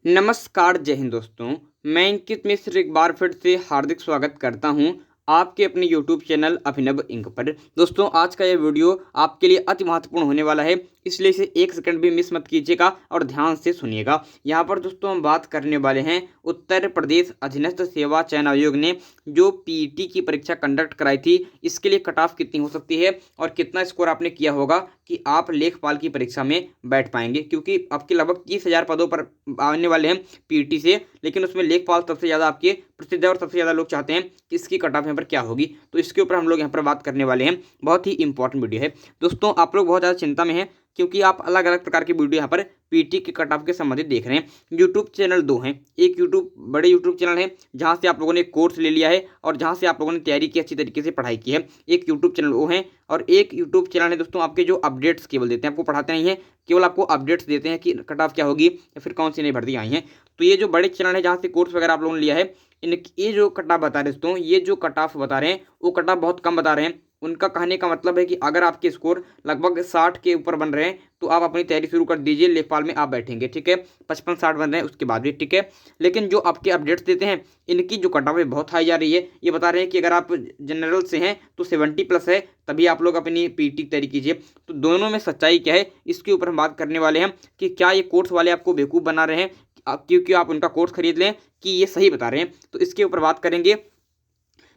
नमस्कार, जय हिंद दोस्तों। मैं अंकित मिश्र एक बार फिर से हार्दिक स्वागत करता हूं आपके अपने यूट्यूब चैनल अभिनव इंक पर। दोस्तों, आज का ये वीडियो आपके लिए अति महत्वपूर्ण होने वाला है, इसलिए इसे एक सेकंड भी मिस मत कीजिएगा और ध्यान से सुनिएगा। यहाँ पर दोस्तों हम बात करने वाले हैं उत्तर प्रदेश अधीनस्थ सेवा चयन आयोग ने जो पीईटी की परीक्षा कंडक्ट कराई थी, इसके लिए कट ऑफ कितनी हो सकती है और कितना स्कोर आपने किया होगा कि आप लेखपाल की परीक्षा में बैठ पाएंगे, क्योंकि आपके लगभग 30,000 पदों पर आने वाले हैं पीईटी से, लेकिन उसमें लेखपाल सबसे ज़्यादा आपके प्रसिद्ध है और सबसे ज़्यादा लोग चाहते हैं कि इसकी कट ऑफ यहाँ पर क्या होगी। तो इसके ऊपर हम लोग यहाँ पर बात करने वाले हैं। बहुत ही इंपॉर्टेंट वीडियो है दोस्तों। आप लोग बहुत ज़्यादा चिंता में हैं क्योंकि आप अलग अलग प्रकार की वीडियो यहाँ पर पीटी के कट ऑफ के संबंधित देख रहे हैं। यूट्यूब चैनल दो हैं, एक बड़े यूट्यूब चैनल है जहाँ से आप लोगों ने कोर्स ले लिया है और जहाँ से आप लोगों ने तैयारी की, अच्छी तरीके से पढ़ाई की है। एक यूट्यूब चैनल वो है और एक यूट्यूब चैनल है दोस्तों आपके जो अपडेट्स केवल देते हैं, आपको पढ़ाते नहीं है, केवल आपको अपडेट्स देते हैं कि कट ऑफ क्या होगी या फिर कौन सी नई भर्ती आई हैं। तो ये जो बड़े चैनल है जहाँ से कोर्स वगैरह आप लोगों ने लिया है, इनकी ये जो कट ऑफ बता रहे हैं दोस्तों, ये जो कट ऑफ बता रहे हैं वो कट ऑफ बहुत कम बता रहे हैं। उनका कहने का मतलब है कि अगर आपके स्कोर लगभग 60 के ऊपर बन रहे हैं तो आप अपनी तैयारी शुरू कर दीजिए, लेखपाल में आप बैठेंगे, ठीक है। 55-60 बन रहे हैं उसके बाद भी ठीक है। लेकिन जो आपके अपडेट्स देते हैं, इनकी जो कट ऑफ है बहुत हाई जा रही है। ये बता रहे हैं कि अगर आप जनरल से हैं तो 70+ है, तभी आप लोग अपनी पीटी की तैयारी कीजिए। तो दोनों में सच्चाई क्या है, इसके ऊपर हम बात करने वाले हैं कि क्या ये कोर्स वाले आपको बेवकूफ़ बना रहे हैं क्योंकि आप उनका कोर्स खरीद लें, कि ये सही बता रहे हैं। तो इसके ऊपर बात करेंगे।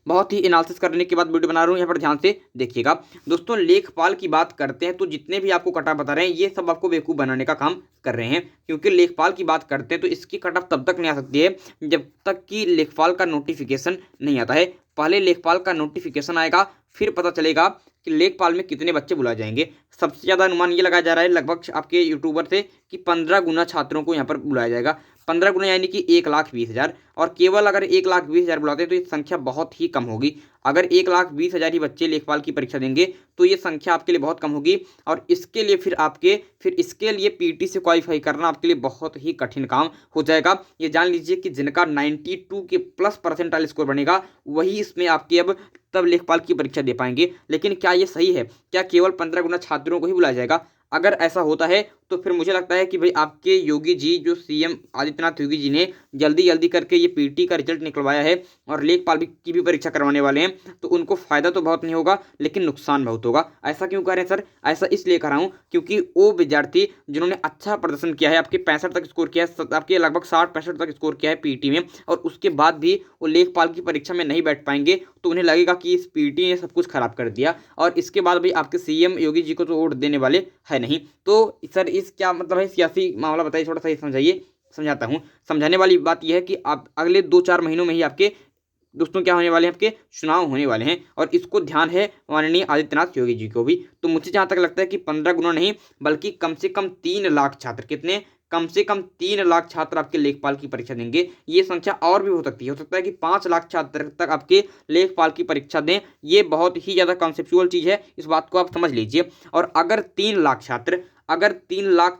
बहुत ही एनालिसिस करने के बाद वीडियो बना रहा हूँ, यहाँ पर ध्यान से देखिएगा। दोस्तों, लेखपाल की बात करते हैं तो जितने भी आपको कट ऑफ बता रहे हैं, ये सब आपको बेवकूफ़ बनाने का काम कर रहे हैं, क्योंकि लेखपाल की बात करते हैं तो इसकी कट ऑफ तब तक नहीं आ सकती है जब तक कि लेखपाल का नोटिफिकेशन नहीं आता है। पहले लेखपाल का नोटिफिकेशन आएगा, फिर पता चलेगा कि लेखपाल में कितने बच्चे बुलाए जाएंगे। सबसे ज़्यादा अनुमान ये लगाया जा रहा है लगभग आपके यूट्यूबर से कि 15 गुना छात्रों को यहाँ पर बुलाया जाएगा। 15 गुना यानी कि 1,20,000, और केवल अगर 1,20,000 बुलाते हैं तो ये संख्या बहुत ही कम होगी। अगर 1,20,000 ही बच्चे लेखपाल की परीक्षा देंगे तो ये संख्या आपके लिए बहुत कम होगी, और इसके लिए फिर इसके लिए पीटी से क्वालिफाई करना आपके लिए बहुत ही कठिन काम हो जाएगा। ये जान लीजिए कि जिनका 92 के प्लस परसेंटाइल स्कोर बनेगा वही इसमें आपके अब तब लेखपाल की परीक्षा दे पाएंगे। लेकिन क्या ये सही है? क्या केवल 15 गुना छात्रों को ही बुलाया जाएगा? अगर ऐसा होता है तो फिर मुझे लगता है कि भाई आपके योगी जी, जो सीएम आदित्यनाथ योगी जी ने जल्दी जल्दी करके ये पीटी का रिजल्ट निकलवाया है और लेखपाल की भी परीक्षा करवाने वाले हैं, तो उनको फायदा तो बहुत नहीं होगा लेकिन नुकसान बहुत होगा। ऐसा क्यों कह रहे हैं सर? ऐसा इसलिए कह रहा हूँ क्योंकि वो विद्यार्थी जिन्होंने अच्छा प्रदर्शन किया है, आपके 65 तक स्कोर किया है, आपके लगभग 60-65 तक स्कोर किया है पीटी में, और उसके बाद भी वो लेखपाल की परीक्षा में नहीं बैठ पाएंगे, तो उन्हें लगेगा कि इस पीटी ने सब कुछ खराब कर दिया, और इसके बाद भी आपके सीएम योगी जी को तो वोट देने वाले है नहीं। तो सर इस क्या मतलब है, सियासी मामला बताइए, थोड़ा सा ये समझाइए। समझाता हूँ। समझाने वाली बात यह है कि आप अगले 2-4 महीनों में ही आपके दोस्तों क्या होने वाले हैं, आपके चुनाव होने वाले हैं, और इसको ध्यान है माननीय आदित्यनाथ योगी जी को भी। तो मुझे जहाँ तक लगता है कि 15 गुना नहीं बल्कि कम से कम 3 लाख छात्र, कितने, कम से कम 3 लाख छात्र आपके लेखपाल की परीक्षा देंगे। ये संख्या और भी हो सकती है, हो सकता है कि 5 लाख छात्र तक आपके लेखपाल की परीक्षा दें। ये बहुत ही ज़्यादा कॉन्सेप्चुअल चीज़ है, इस बात को आप समझ लीजिए। और अगर 3 लाख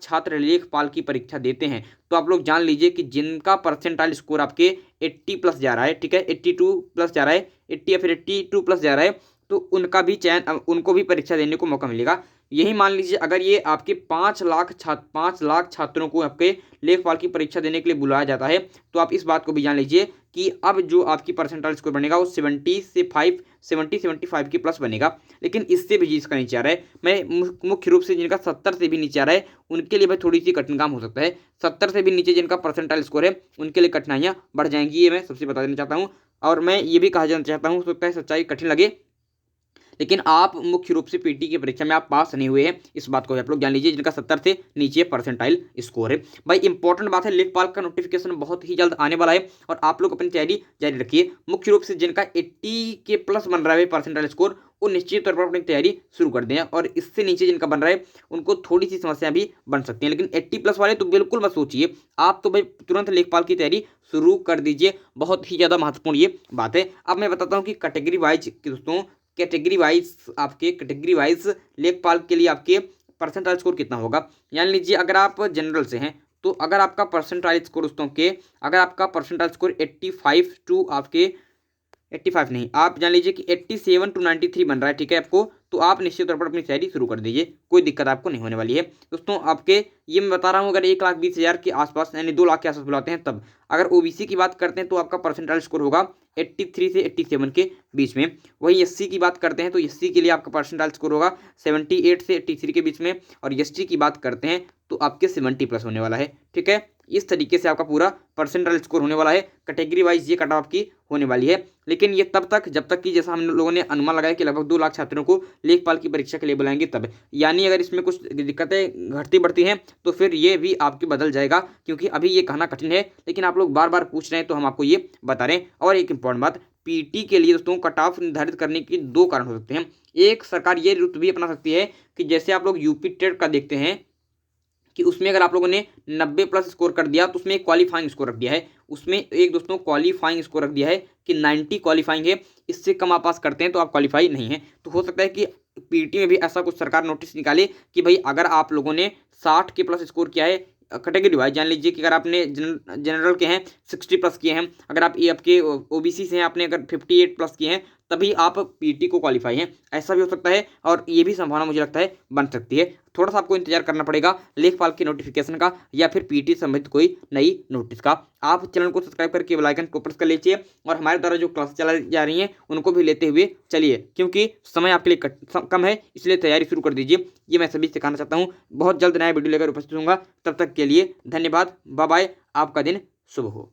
छात्र लेखपाल की परीक्षा देते हैं तो आप लोग जान लीजिए कि जिनका परसेंटाइल स्कोर आपके 80+ जा रहा है, ठीक है, 82+ जा रहा है, 80 या फिर 82+ जा रहा है, तो उनका भी चयन, उनको भी परीक्षा देने को मौका मिलेगा। यही मान लीजिए अगर ये आपके 5 लाख छात्रों को आपके लेखपाल की परीक्षा देने के लिए बुलाया जाता है, तो आप इस बात को भी जान लीजिए कि अब जो आपकी परसेंटाइल स्कोर बनेगा वो 70 से 75 के प्लस बनेगा। लेकिन इससे भी जिसका नीचे आ रहा है, मैं मुख्य रूप से जिनका 70 से भी नीचे आ रहा है उनके लिए भाई थोड़ी सी कठिन काम हो सकता है। 70 से भी नीचे जिनका परसेंटाइल स्कोर है उनके लिए कठिनाइयाँ बढ़ जाएंगी, ये मैं सबसे बता देना चाहता हूँ। और मैं ये भी कहा जाना चाहता हूँ, हो सकता है सच्चाई कठिन लगे, लेकिन आप मुख्य रूप से पीटी की परीक्षा में आप पास नहीं हुए हैं, इस बात को आप लोग जान लीजिए, जिनका 70 से नीचे परसेंटाइल स्कोर है। भाई इंपॉर्टेंट बात है, लेखपाल का नोटिफिकेशन बहुत ही जल्द आने वाला है और आप लोग अपनी तैयारी जारी रखिए। मुख्य रूप से जिनका 80 के प्लस बन रहा है परसेंटाइल स्कोर, वो निश्चित तौर पर अपनी तैयारी शुरू कर दें, और इससे नीचे जिनका बन रहा है उनको थोड़ी सी समस्या भी बन सकती है। लेकिन 80+ वाले तो बिल्कुल मत सोचिए, आप तो भाई तुरंत लेखपाल की तैयारी शुरू कर दीजिए। बहुत ही ज़्यादा महत्वपूर्ण ये बात है। अब मैं बताता हूँ कि कैटेगरी वाइज दोस्तों, कैटेगरी वाइज लेखपाल के लिए आपके परसेंटाइल स्कोर कितना होगा। जान लीजिए अगर आप जनरल से हैं तो अगर आपका परसेंटाइल स्कोर दोस्तों के, अगर आपका परसेंटाइल स्कोर 85 नहीं, आप जान लीजिए कि 87 to 93 बन रहा है, ठीक है आपको, तो आप निश्चित तौर पर अपनी तैयारी शुरू कर दीजिए, कोई दिक्कत आपको नहीं होने वाली है। दोस्तों आपके ये मैं बता रहा हूँ, अगर 1,20,000 के आसपास यानी 2 लाख के आसपास बुलाते हैं तब। अगर ओबीसी की बात करते हैं तो आपका परसेंटाइल स्कोर होगा 83 से 87 के बीच में। वहीं एससी की बात करते हैं तो एससी के लिए आपका परसेंटाइल स्कोर होगा 78 से 83 के बीच में, और एसटी की बात करते हैं तो आपके 70 प्लस होने वाला है। ठीक है, इस तरीके से आपका पूरा परसेंटाइल स्कोर होने वाला है। कैटेगरी वाइज ये कट ऑफ की होने वाली है, लेकिन ये तब तक जब तक कि जैसा हम लोगों ने अनुमान लगाया कि लगभग 2 लाख छात्रों को लेखपाल की परीक्षा के लिए बुलाएंगे तब। यानी अगर इसमें कुछ दिक्कतें घटती बढ़ती हैं तो फिर ये भी आपकी बदल जाएगा, क्योंकि अभी ये कहना कठिन है, लेकिन आप लोग बार बार पूछ रहे हैं तो हम आपको ये बता रहे हैं। और एक इंपॉर्टेंट बात, पीटी के लिए दोस्तों कट ऑफ निर्धारित करने के 2 कारण हो सकते हैं। एक, सरकार ये रुत भी अपना सकती है कि जैसे आप लोग यूपी टेट का देखते हैं कि उसमें अगर आप लोगों ने 90 प्लस स्कोर कर दिया तो उसमें एक क्वालिफाइंग स्कोर रख दिया है। उसमें एक दोस्तों क्वालिफाइंग स्कोर रख दिया है कि 90 क्वालिफाइंग है, इससे कम आप पास करते हैं तो आप क्वालिफाई नहीं है। तो हो सकता है कि पीटी में भी ऐसा कुछ सरकार नोटिस निकाले कि भाई अगर आप लोगों ने 60 के प्लस स्कोर किया है, कैटेगरी वाइज जान लीजिए कि अगर आपने जनरल के हैं 60 प्लस किए हैं, अगर आप ये आपके ओबीसी से हैं आपने अगर 58 प्लस किए हैं, तभी आप पीटी को क्वालिफाई हैं। ऐसा भी हो सकता है, और ये भी संभावना मुझे लगता है बन सकती है। थोड़ा सा आपको इंतजार करना पड़ेगा लेखपाल के नोटिफिकेशन का या फिर पीटी संबंधित कोई नई नोटिस का। आप चैनल को सब्सक्राइब करके बेल आइकन को प्रेस कर लीजिए, और हमारे द्वारा जो क्लास चलाई जा रही हैं उनको भी लेते हुए चलिए, क्योंकि समय आपके लिए कम है, इसलिए तैयारी शुरू कर दीजिए। ये मैं सभी सिखाना चाहता हूँ। बहुत जल्द नया वीडियो लेकर उपस्थित होऊंगा, तब तक के लिए धन्यवाद, बाय बाय, आपका दिन शुभ हो।